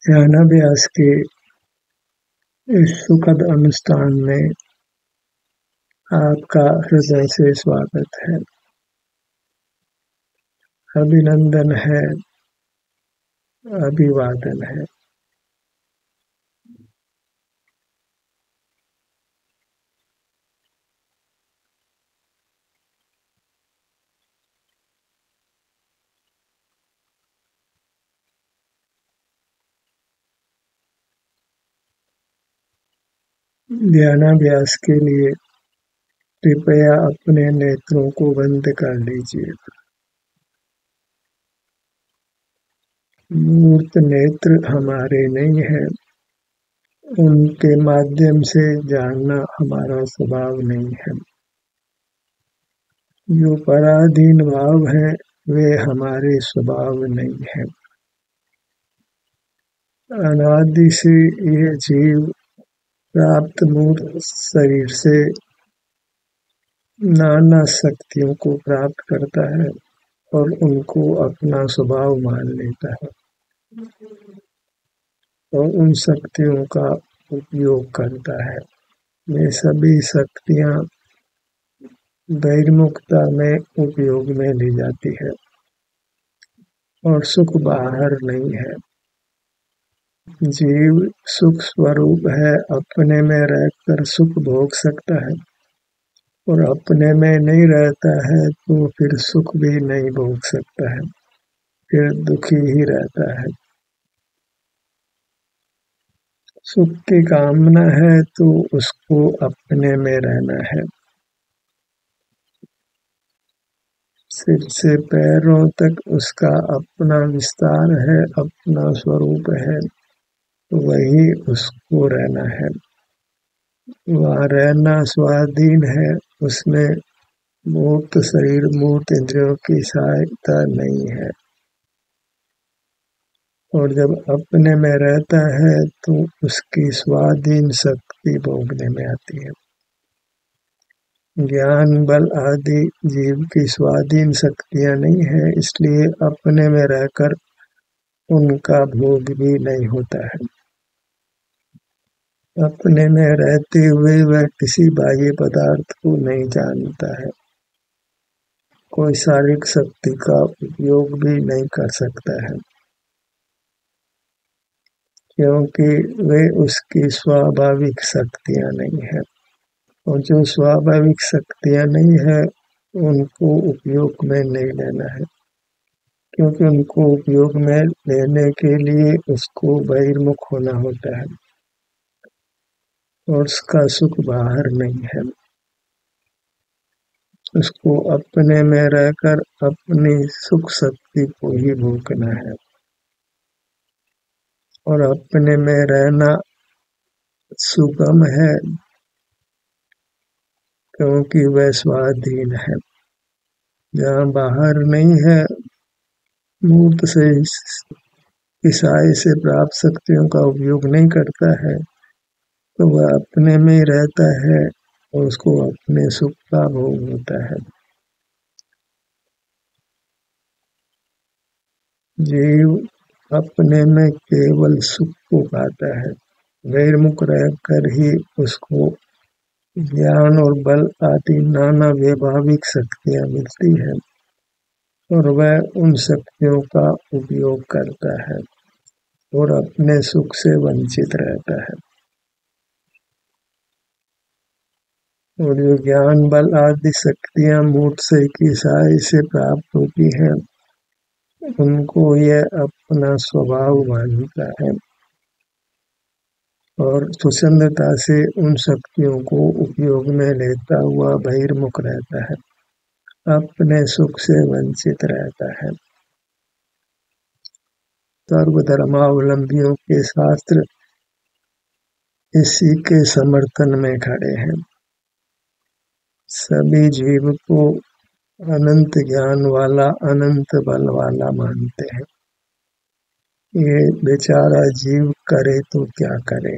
ध्यानाभ्यास के इस सुखद अनुष्ठान में आपका हृदय से स्वागत है, अभिनंदन है, अभिवादन है। ध्यानाभ्यास के लिए कृपया अपने नेत्रों को बंद कर लीजिए। मूर्त नेत्र हमारे नहीं है, उनके माध्यम से जानना हमारा स्वभाव नहीं है। जो पराधीन भाव है वे हमारे स्वभाव नहीं है। अनादि से ये जीव प्राप्त मूर्त शरीर से नाना शक्तियों को प्राप्त करता है और उनको अपना स्वभाव मान लेता है और उन शक्तियों का उपयोग करता है। ये सभी शक्तियां बहिर्मुखता में उपयोग में ली जाती है और सुख बाहर नहीं है। जीव सुख स्वरूप है, अपने में रहकर सुख भोग सकता है और अपने में नहीं रहता है तो फिर सुख भी नहीं भोग सकता है, फिर दुखी ही रहता है। सुख की कामना है तो उसको अपने में रहना है। सिर से पैरों तक उसका अपना विस्तार है, अपना स्वरूप है, वही उसको रहना है। वह रहना स्वाधीन है, उसमें मूर्त शरीर मूर्त इंद्रियों की सहायता नहीं है। और जब अपने में रहता है तो उसकी स्वाधीन शक्ति भोगने में आती है। ज्ञान बल आदि जीव की स्वाधीन शक्तियां नहीं है, इसलिए अपने में रहकर उनका भोग भी नहीं होता है। अपने में रहते हुए वह किसी बाह्य पदार्थ को नहीं जानता है, कोई शारीरिक शक्ति का उपयोग भी नहीं कर सकता है, क्योंकि वे उसकी स्वाभाविक शक्तियां नहीं है। और जो स्वाभाविक शक्तियां नहीं है उनको उपयोग में नहीं लेना है, क्योंकि उनको उपयोग में लेने के लिए उसको बहिर्मुख होना होता है और उसका सुख बाहर नहीं है। उसको अपने में रहकर अपनी सुख शक्ति को ही भोगना है और अपने में रहना सुगम है, क्योंकि वह स्वाधीन है। जहाँ बाहर नहीं है, मूर्त से ईसाई से प्राप्त शक्तियों का उपयोग नहीं करता है, तो वह अपने में ही रहता है और उसको अपने सुख का भोग होता है। जीव अपने में केवल सुख को पाता है, बहिर्मुख रहकर ही उसको ज्ञान और बल आदि नाना वैभाविक शक्तियां मिलती है और वह उन शक्तियों का उपयोग करता है और अपने सुख से वंचित रहता है। और जो ज्ञान बल आदि शक्तियां मूर्त से की सहाय से प्राप्त होती हैं, उनको यह अपना स्वभाव मानता है और स्वच्छंदता से उन शक्तियों को उपयोग में लेता हुआ बहिर्मुख रहता है, अपने सुख से वंचित रहता है। सर्वधर्मावलंबियों के शास्त्र इसी के समर्थन में खड़े हैं। सभी जीव को अनंत ज्ञान वाला अनंत बल वाला मानते हैं। ये बेचारा जीव करे तो क्या करे।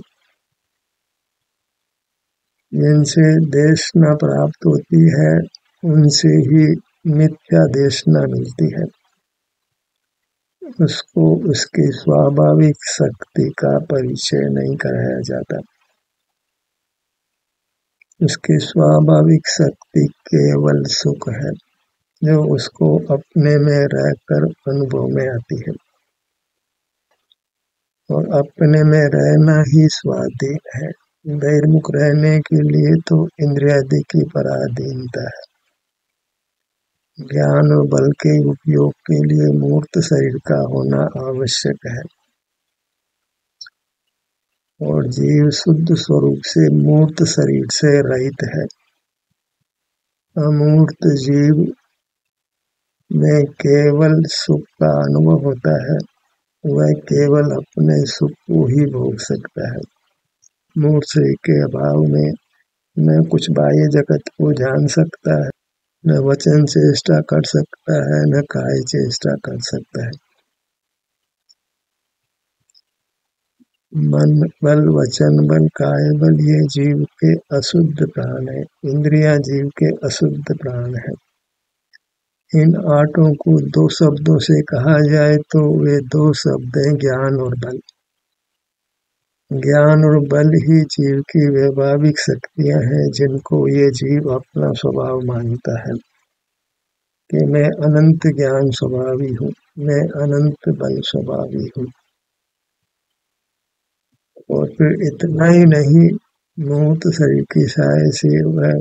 जिनसे देशना प्राप्त होती है उनसे ही मिथ्या देशना मिलती है। उसको उसकी स्वाभाविक शक्ति का परिचय नहीं कराया जाता। उसकी स्वाभाविक शक्ति केवल सुख है, जो उसको अपने में रहकर अनुभव में आती है, और अपने में रहना ही स्वाधीन है। बहिर्मुख रहने के लिए तो इंद्रियादि की पराधीनता है। ज्ञान और बल के उपयोग के लिए मूर्त शरीर का होना आवश्यक है, और जीव शुद्ध स्वरूप से मूर्त शरीर से रहित है। अमूर्त जीव में केवल सुख का अनुभव होता है, वह केवल अपने सुख को ही भोग सकता है। मूर्त शरीर के अभाव में न कुछ बाह्य जगत को जान सकता है, न वचन चेष्टा कर सकता है, न काय चेष्टा कर सकता है। मन बल, वचन बल, काय बल ये जीव के अशुद्ध प्राण है। इंद्रियां जीव के अशुद्ध प्राण है। इन आठों को दो शब्दों से कहा जाए तो वे दो शब्द हैं, ज्ञान और बल। ज्ञान और बल ही जीव की वैभाविक शक्तियां हैं, जिनको ये जीव अपना स्वभाव मानता है कि मैं अनंत ज्ञान स्वभावी हूँ, मैं अनंत बल स्वभावी हूँ। और फिर इतना ही नहीं, मूर्त शरीर की सहाय से वह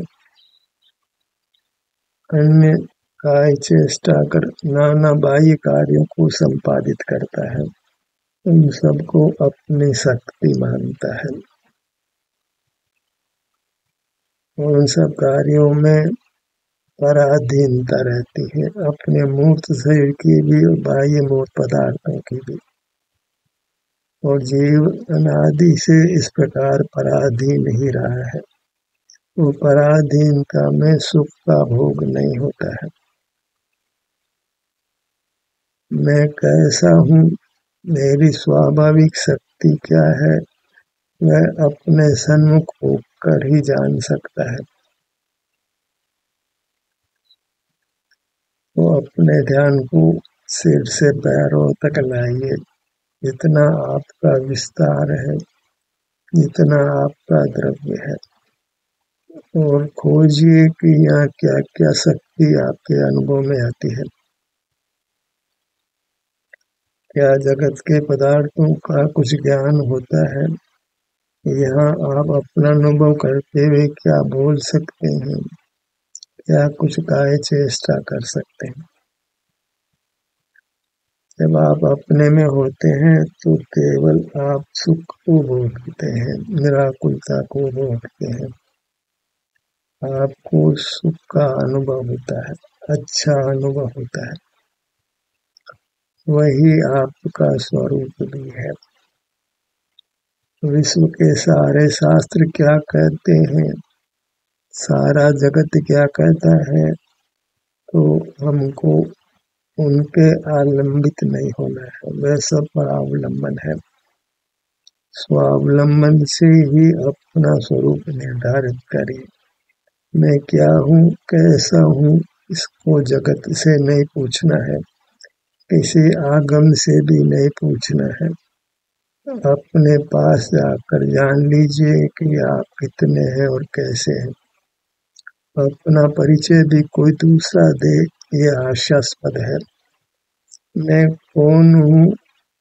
अन्य काय चेष्टा कर नाना बाह्य कार्यों को संपादित करता है। उन सबको अपनी शक्ति मानता है, और उन सब कार्यों में पराधीनता रहती है, अपने मूर्त शरीर की भी और बाह्य मूर्त पदार्थों की भी। और जीव अनादि से इस प्रकार पराधीन ही रहा है। वो पराधीनता में सुख का भोग नहीं होता है। मैं कैसा हूँ, मेरी स्वाभाविक शक्ति क्या है, वह अपने सन्मुख होकर ही जान सकता है। वो अपने ध्यान को सिर से पैरों तक लाइए, जितना आपका विस्तार है, जितना आपका द्रव्य है, और खोजिए कि यहाँ क्या क्या शक्ति आपके अनुभव में आती है। क्या जगत के पदार्थों का कुछ ज्ञान होता है? यहाँ आप अपना अनुभव करते हुए क्या बोल सकते हैं, क्या कुछ काय चेष्टा कर सकते हैं? जब आप अपने में होते हैं तो केवल आप सुख को भोगते हैं, निराकुलता को भोगते हैं। आपको सुख का अनुभव होता है, अच्छा अनुभव होता है। वही आपका स्वरूप भी है। विश्व के सारे शास्त्र क्या कहते हैं, सारा जगत क्या कहता है, तो हमको उनके आलंबित नहीं होना है। वह सब परावलंबन है। स्वावलंबन से ही अपना स्वरूप निर्धारित करिए। मैं क्या हूँ, कैसा हूँ, इसको जगत से नहीं पूछना है, किसी आगम से भी नहीं पूछना है। अपने पास जाकर जान लीजिए कि आप कितने हैं और कैसे हैं। अपना परिचय भी कोई दूसरा दे, ये हास्यास्पद है। मैं कौन हूँ,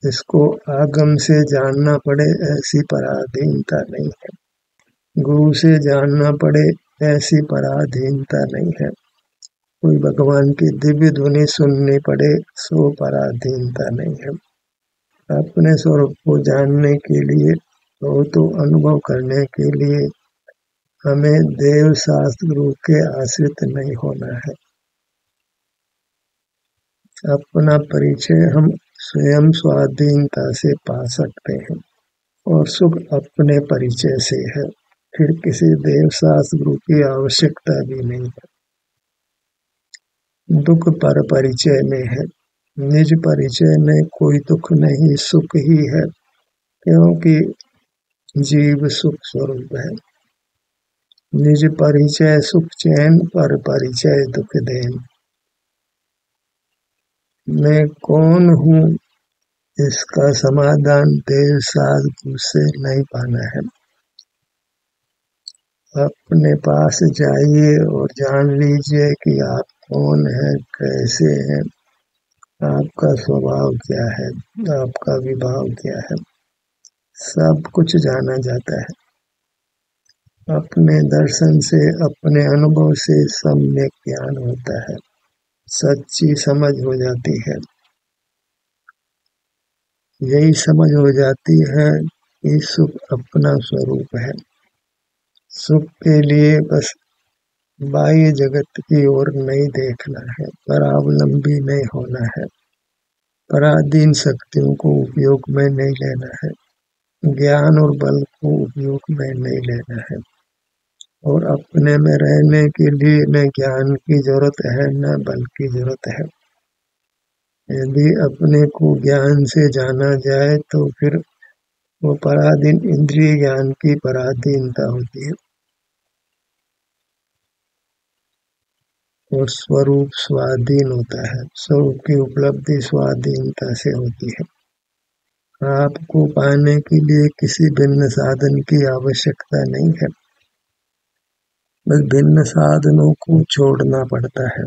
इसको आगम से जानना पड़े, ऐसी पराधीनता नहीं है। गुरु से जानना पड़े, ऐसी पराधीनता नहीं है। कोई भगवान की दिव्य ध्वनि सुननी पड़े, सो पराधीनता नहीं है। अपने स्वरूप को जानने के लिए हो तो अनुभव करने के लिए हमें देव शास्त्र गुरु के आश्रित नहीं होना है। अपना परिचय हम स्वयं स्वाधीनता से पा सकते हैं, और सुख अपने परिचय से है। फिर किसी देव शास्त्र गुरु की आवश्यकता भी नहीं है। दुख पर परिचय में है, निज परिचय में कोई दुख नहीं, सुख ही है, क्योंकि जीव सुख स्वरूप है। निज परिचय सुख चैन, पर परिचय दुख देन। मैं कौन हूँ, इसका समाधान देव साधु से नहीं पाना है। अपने पास जाइए और जान लीजिए कि आप कौन है, कैसे हैं, आपका स्वभाव क्या है, आपका विभाव क्या है, सब कुछ जाना जाता है। अपने दर्शन से, अपने अनुभव से सम्यक ज्ञान होता है, सच्ची समझ हो जाती है। यही समझ हो जाती है कि सुख अपना स्वरूप है। सुख के लिए बस बाह्य जगत की ओर नहीं देखना है, परावलंबी नहीं होना है, पराधीन शक्तियों को उपयोग में नहीं लेना है, ज्ञान और बल को उपयोग में नहीं लेना है। और अपने में रहने के लिए न ज्ञान की जरूरत है न बल की जरूरत है। यदि अपने को ज्ञान से जाना जाए तो फिर वो पराधीन, इंद्रिय ज्ञान की पराधीनता होती है और स्वरूप स्वाधीन होता है। स्वरूप की उपलब्धि स्वाधीनता से होती है। आपको पाने के लिए किसी भिन्न साधन की आवश्यकता नहीं है, बस भिन्न साधनों को छोड़ना पड़ता है।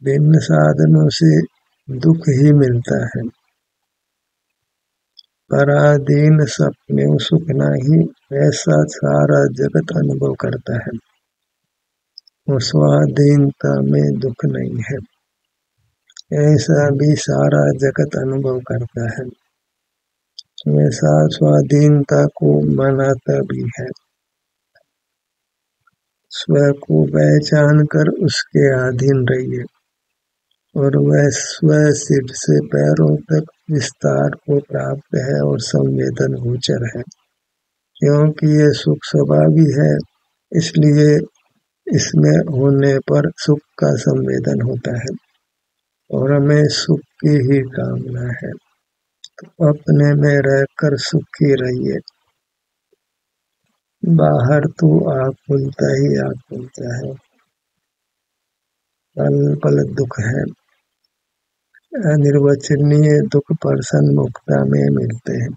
भिन्न साधनों से दुख ही मिलता है। पराधीन सपने सुख नहीं, ऐसा सारा जगत अनुभव करता है और स्वाधीनता में दुख नहीं है, ऐसा भी सारा जगत अनुभव करता है। वैसा स्वाधीनता को मनाता भी है। स्व को पहचान कर उसके अधीन रहिए और वह स्व सिर से पैरों तक विस्तार को प्राप्त है और संवेदन गोचर है। क्योंकि ये सुख स्वभावी है, इसलिए इसमें होने पर सुख का संवेदन होता है और हमें सुख की ही कामना है। तो अपने में रहकर सुखी रहिए। बाहर तो आग खुलता ही आग खुलता है, पल पल दुख है। अनिर्वचनीय दुख पर सन्मुखता में मिलते हैं।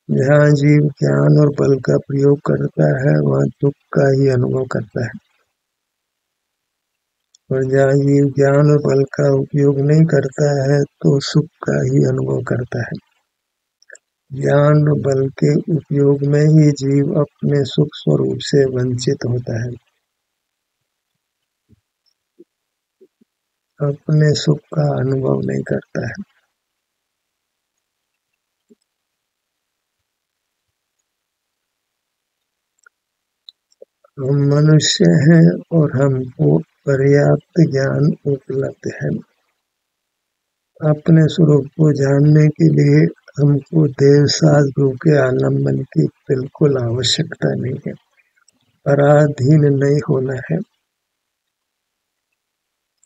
जहाँ जीव ज्ञान और बल का प्रयोग करता है वहाँ दुख का ही अनुभव करता है, और जहाँ जीव ज्ञान और बल का उपयोग नहीं करता है तो सुख का ही अनुभव करता है। ज्ञान और बल के उपयोग में ही जीव अपने सुख स्वरूप से वंचित होता है, अपने सुख का अनुभव नहीं करता है। हम मनुष्य हैं और हमको पर्याप्त ज्ञान उपलब्ध है। अपने स्वरूप को जानने के लिए हमको देव साधु के आलम्बन की बिल्कुल आवश्यकता नहीं है, पराधीन नहीं होना है।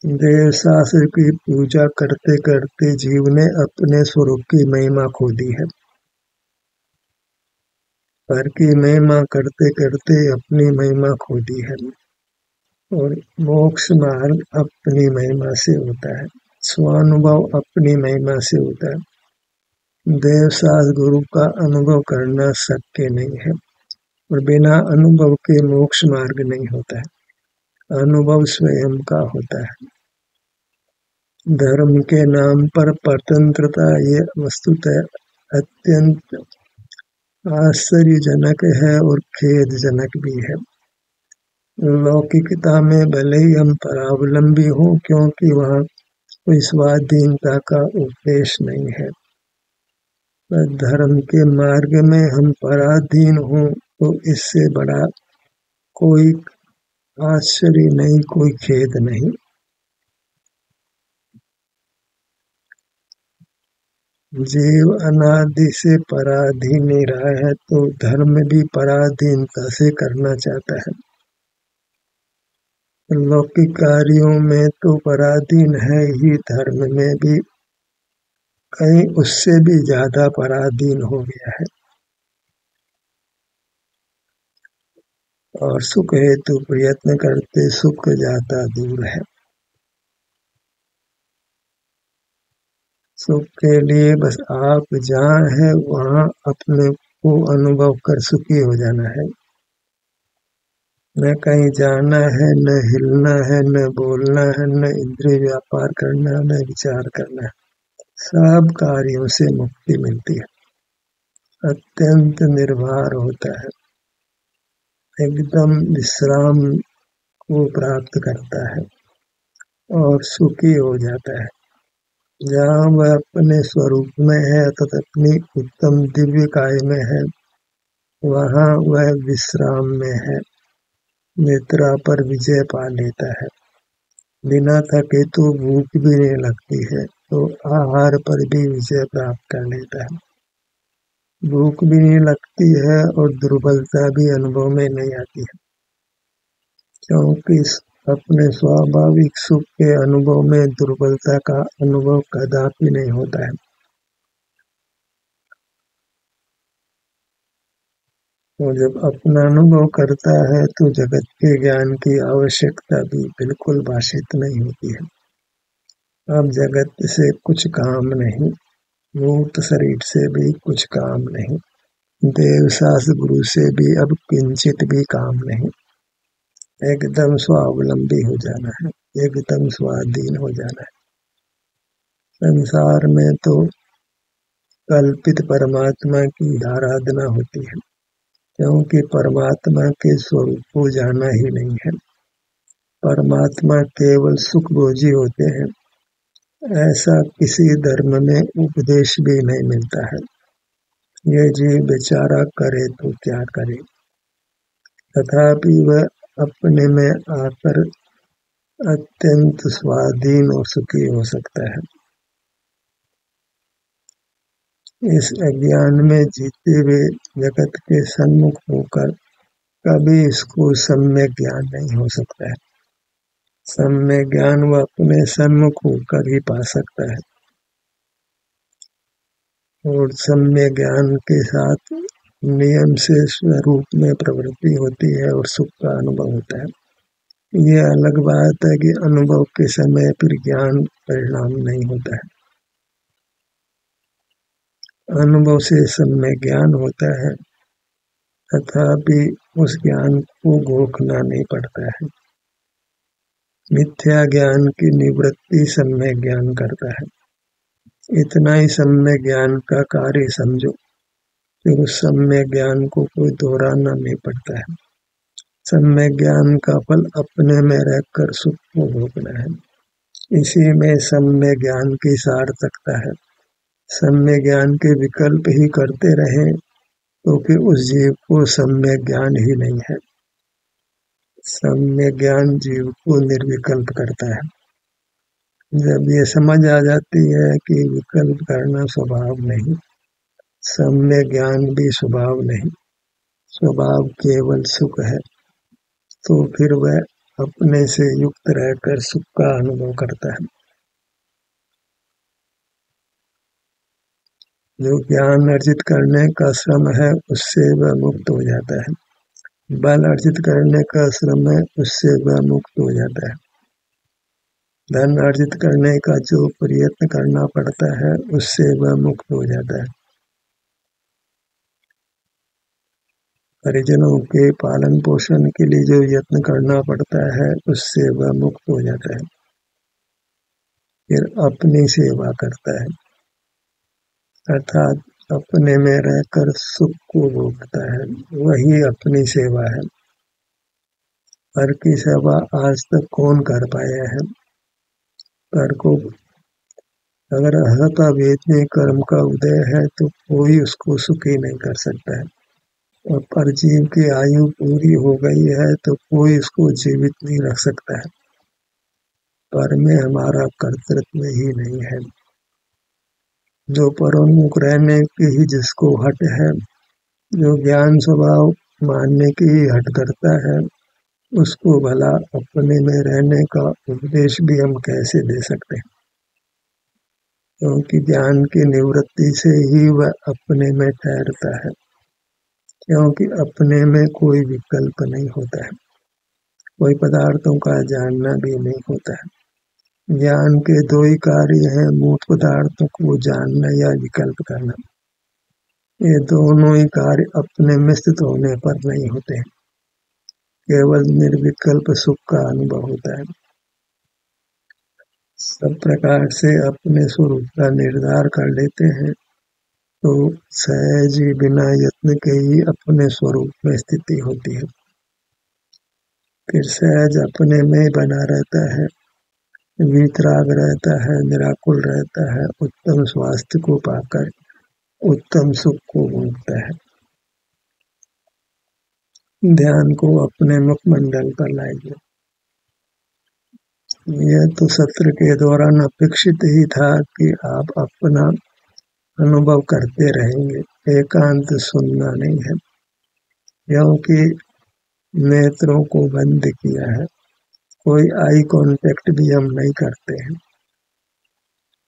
देव शास्त्र की पूजा करते करते जीव ने अपने स्वरूप की महिमा खो दी है। पर की महिमा करते करते अपनी महिमा खो दी है और मोक्ष मार्ग अपनी महिमा से होता है, स्वानुभव अपनी महिमा से होता है। देव साध गुरु का अनुभव करना शक्य नहीं है और बिना अनुभव के मोक्ष मार्ग नहीं होता है। अनुभव स्वयं का होता है। धर्म के नाम पर परतंत्रता ये वस्तुतः अत्यंत आश्चर्यजनक है और खेदजनक भी है। लौकिकता में भले ही हम परावलंबी हों, क्योंकि वहाँ कोई स्वाधीनता का उपदेश नहीं है, पर धर्म के मार्ग में हम पराधीन हों तो इससे बड़ा कोई आश्चर्य नहीं, कोई खेद नहीं। जीव अनादि से पराधीन ही रहा है तो धर्म भी पराधीनता से करना चाहता है। लौकिक कार्यों में तो पराधीन है ही, धर्म में भी कहीं उससे भी ज्यादा पराधीन हो गया है और सुख हेतु प्रयत्न करते सुख जाता दूर है। सुख के लिए बस आप जहाँ है वहाँ अपने को अनुभव कर सुखी हो जाना है। न कहीं जाना है, न हिलना है, न बोलना है, न इंद्रिय व्यापार करना, न विचार करना है। सब कार्यों से मुक्ति मिलती है, अत्यंत निर्भर होता है, एकदम विश्राम को प्राप्त करता है और सुखी हो जाता है। जहाँ वह अपने स्वरूप में है अर्थात अपनी उत्तम दिव्य काय में है, वहाँ वह विश्राम में है, निद्रा पर विजय पा लेता है। बिना थके तो भूख भी नहीं लगती है, तो आहार पर भी विजय प्राप्त कर लेता है। भूख भी नहीं लगती है और दुर्बलता भी अनुभव में नहीं आती है, क्योंकि अपने स्वाभाविक सुख के अनुभव में दुर्बलता का अनुभव कदापि नहीं होता है। वो जब अपना अनुभव करता है तो जगत के ज्ञान की आवश्यकता भी बिल्कुल भाषित नहीं होती है। अब जगत से कुछ काम नहीं, मूर्त शरीर से भी कुछ काम नहीं, देव शास्त्र गुरु से भी अब किंचित भी काम नहीं। एकदम स्वावलंबी हो जाना है, एकदम स्वाधीन हो जाना है। संसार में तो कल्पित परमात्मा की आराधना होती है, क्योंकि परमात्मा के स्वरूप को जाना ही नहीं है। परमात्मा केवल सुख भोजी होते हैं, ऐसा किसी धर्म में उपदेश भी नहीं मिलता है। ये जीव बेचारा करे तो क्या करे, तथापि वह अपने में आकर अत्यंत स्वाधीन और सुखी हो सकता है। इस अज्ञान में जीते हुए जगत के सन्मुख होकर कभी इसको सम्यक ज्ञान नहीं हो सकता है। सम्यक ज्ञान वह अपने सन्मुख होकर ही पा सकता है, और सम्यक ज्ञान के साथ नियम से स्वरूप में प्रवृत्ति होती है और सुख का अनुभव होता है। ये अलग बात है कि अनुभव के समय फिर ज्ञान परिणाम नहीं होता है। अनुभव से सम्यक ज्ञान होता है, तथापि उस ज्ञान को घोखना नहीं पड़ता है। मिथ्या ज्ञान की निवृत्ति सम्यक ज्ञान करता है। इतना ही सम्यक ज्ञान का कार्य समझो, फिर उस सम्यक ज्ञान को कोई दोहराना नहीं पड़ता है। सम्यक ज्ञान का फल अपने में रहकर सुख को भोगना है, इसी में सम्यक ज्ञान की सार्थकता है। सम्यक ज्ञान के विकल्प ही करते रहें तो फिर उस जीव को सम्यक ज्ञान ही नहीं है। सम्यक ज्ञान जीव को निर्विकल्प करता है। जब ये समझ आ जाती है कि विकल्प करना स्वभाव नहीं, सम्यक ज्ञान भी स्वभाव नहीं, स्वभाव केवल सुख है, तो फिर वह अपने से युक्त रहकर सुख का अनुभव करता है। जो ज्ञान अर्जित करने का श्रम है उससे वह मुक्त हो जाता है। बल अर्जित करने का श्रम है उससे वह मुक्त हो जाता है। धन अर्जित करने का जो प्रयत्न करना पड़ता है उससे वह मुक्त हो जाता है। परिजनों के पालन पोषण के लिए जो यत्न करना पड़ता है उससे वह मुक्त हो जाता है। फिर अपनी सेवा करता है, अर्थात अपने में रहकर सुख को भोगता है, वही अपनी सेवा है। पर की सेवा आज तक कौन कर पाया है? पर को अगर हता वेदने कर्म का उदय है तो कोई उसको सुखी नहीं कर सकता है, और पर जीव की आयु पूरी हो गई है तो कोई उसको जीवित नहीं रख सकता है। पर में हमारा कर्तृत्व ही नहीं है। जो परोन्मुख रहने की ही जिसको हट है, जो ज्ञान स्वभाव मानने की ही हट करता है, उसको भला अपने में रहने का उपदेश भी हम कैसे दे सकते हैं? क्योंकि ज्ञान की निवृत्ति से ही वह अपने में ठहरता है, क्योंकि अपने में कोई विकल्प नहीं होता है, कोई पदार्थों का जानना भी नहीं होता है। ज्ञान के दो ही कार्य हैं, मूल पदार्थों को जानना या विकल्प करना। ये दोनों ही कार्य अपने में स्थित होने पर नहीं होते हैं। केवल निर्विकल्प सुख का अनुभव होता है। सब प्रकार से अपने स्वरूप का निर्धार कर लेते हैं तो सहज ही बिना यत्न के ही अपने स्वरूप में स्थिति होती है। फिर सहज अपने में बना रहता है, वीतराग रहता है, निराकुल रहता है, उत्तम स्वास्थ्य को पाकर उत्तम सुख को भोगता है। ध्यान को अपने मुखमंडल पर लाइए। यह तो सत्र के दौरान अपेक्षित ही था कि आप अपना अनुभव करते रहेंगे, एकांत सुनना नहीं है, क्योंकि नेत्रों को बंद किया है, कोई आई कांटेक्ट भी हम नहीं करते हैं।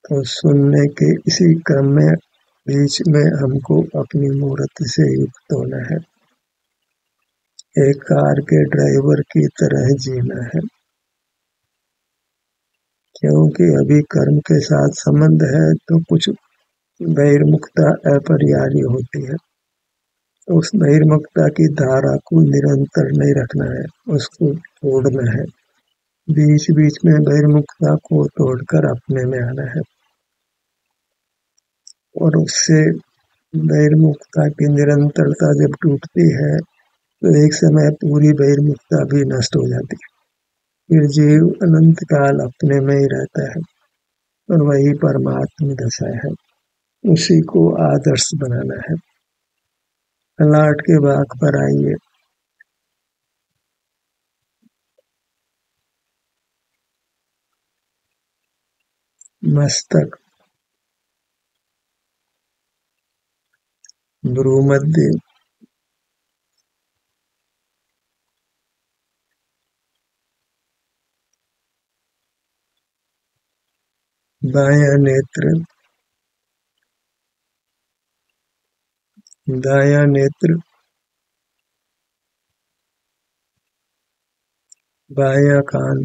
तो सुनने के इसी क्रम में बीच में हमको अपनी मूर्ति से युक्त होना है, एक कार के ड्राइवर की तरह जीना है, क्योंकि अभी कर्म के साथ संबंध है तो कुछ बहिर्मुखता अपरिहार्य होती है। उस बहिर्मुखता की धारा को निरंतर नहीं रखना है, उसको तोड़ना है, बीच बीच में बहिर्मुखता को तोड़कर अपने में आना है। और उससे बहिर्मुखता की निरंतरता जब टूटती है तो एक समय पूरी बहिर्मुखता भी नष्ट हो जाती है। फिर जीव अनंत काल अपने में ही रहता है और वही परमात्म दशा है, उसी को आदर्श बनाना है। ललाट के भाग पर आइए। मस्तक, भ्रूमध्य, बायां नेत्र, दायां नेत्र, बायां कान।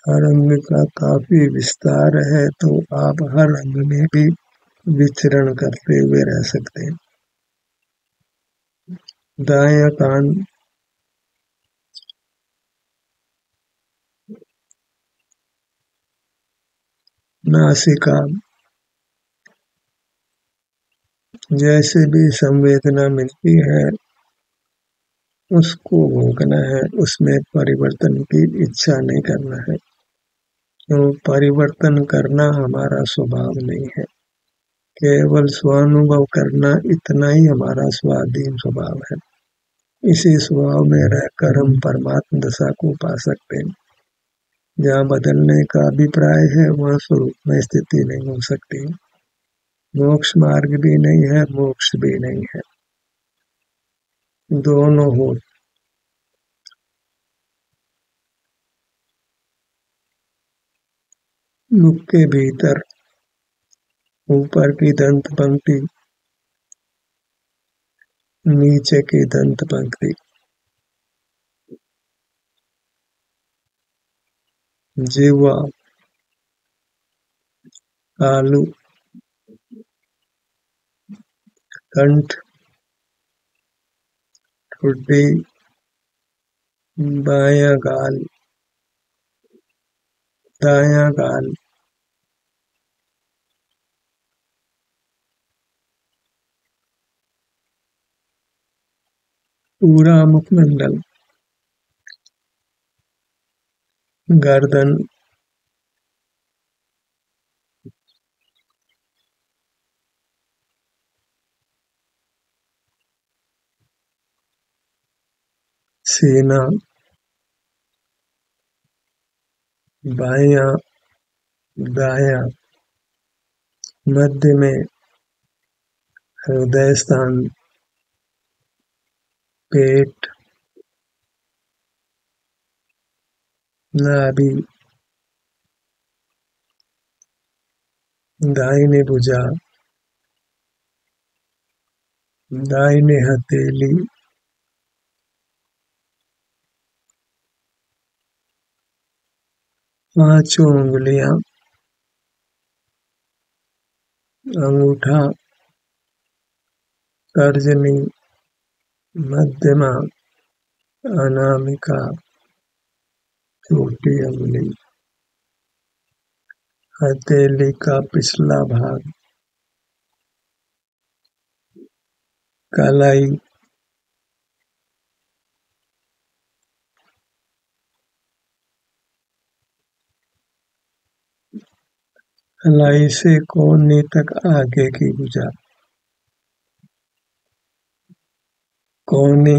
हर अंग का काफी विस्तार है तो आप हर अंग में भी विचरण करते हुए रह सकते हैं। दायां कान, नासिका, जैसे भी संवेदना मिलती है उसको भोगना है, उसमें परिवर्तन की इच्छा नहीं करना है, क्यों परिवर्तन करना हमारा स्वभाव नहीं है, केवल स्वानुभव करना इतना ही हमारा स्वाधीन स्वभाव है। इसी स्वभाव में रहकर हम परमात्म दशा को पा सकते हैं। जहाँ बदलने का अभिप्राय है वहाँ स्वरूप में स्थिति नहीं हो सकती, मोक्ष मार्ग भी नहीं है, मोक्ष भी नहीं है, दोनों हो। मुख के भीतर ऊपर की दंत पंक्ति, नीचे की दंत पंक्ति, जिह्वा, तालु, कंठ, ठुड्डी, बायां गाल, दायां गाल, पूरा मुखमंडल, गर्दन, सीना, बायां, दायां, मध्य में हृदय स्थान, पेट, नाभि, दाहिनी भुजा, दाहिने हथेली, पांचों उंगलियां, अंगूठा, तर्जनी, मध्यमा, अनामिका, छोटी उंगली, हथेली का पिछला भाग, कलाई, कलाई से कोहनी तक आगे की भुजा, कोहनी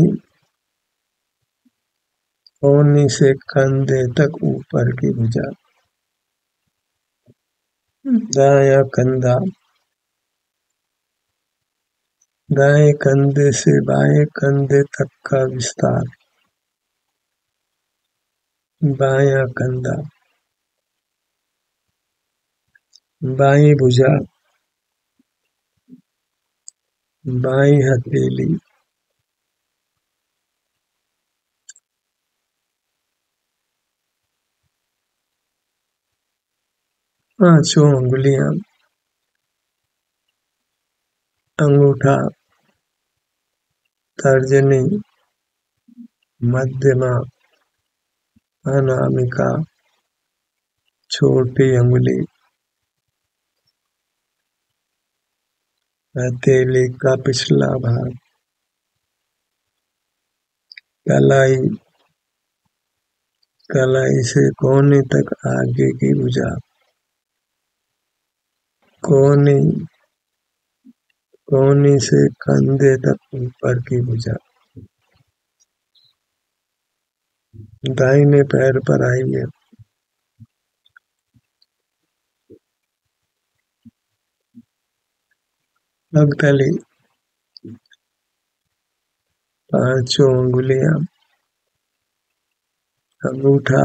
कोहनी से कंधे तक ऊपर की भुजा, दायां कंधा, दाएं कंधे से बाएं कंधे तक का विस्तार, बायां कंधा, बाईं भुजा, बाईं हथेली, पांचों उंगलियां, अंगूठा, तर्जनी, मध्यमा, अनामिका, छोटी उंगली, हथेली का पिछला भाग, कलाई, कलाई से कोहनी तक आगे की भुजा, कोहनी कोहनी से कंधे तक ऊपर की भुजा, दाहिने पैर पर आइए, पगतली, पांचों उंगलियां, अंगूठा,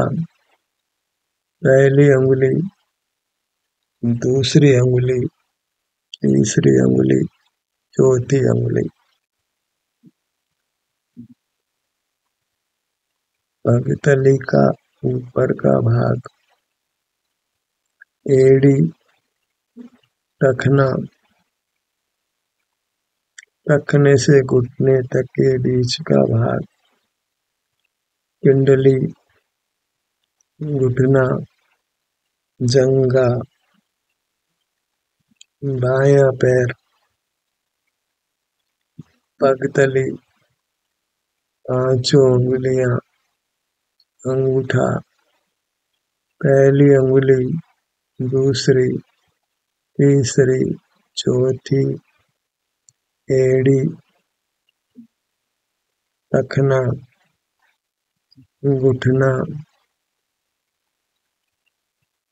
पहली उंगली, दूसरी उंगली, तीसरी उंगली, चौथी उंगली, पगतली का ऊपर का भाग, एड़ी, टखना, टखने से घुटने तक के बीच का भाग, पिंडली, घुटना, जंघा, बायां पैर, पगतली, पांचों उंगलियां, अंगूठा, पहली उंगली, दूसरी, तीसरी, चौथी, एड़ी, टखना, घुटना,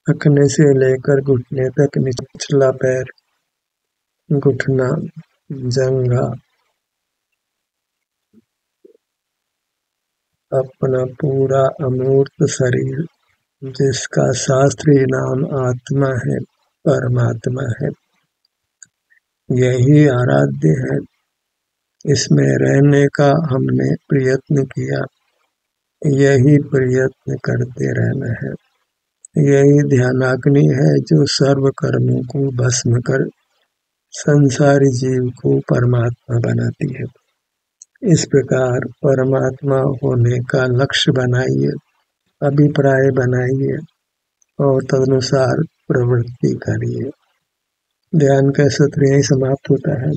टखने से लेकर घुटने तक निचला पैर, घुटना, जंघा, अपना पूरा अमूर्त शरीर जिसका शास्त्रीय नाम आत्मा है, परमात्मा है, यही आराध्य है। इसमें रहने का हमने प्रयत्न किया, यही प्रयत्न करते रहना है। यही ध्यानाग्नि है जो सर्व कर्मों को भस्म कर संसारी जीव को परमात्मा बनाती है। इस प्रकार परमात्मा होने का लक्ष्य बनाइए, अभिप्राय बनाइए और तदनुसार प्रवृत्ति करिए। ध्यान का सत्र यही समाप्त होता है।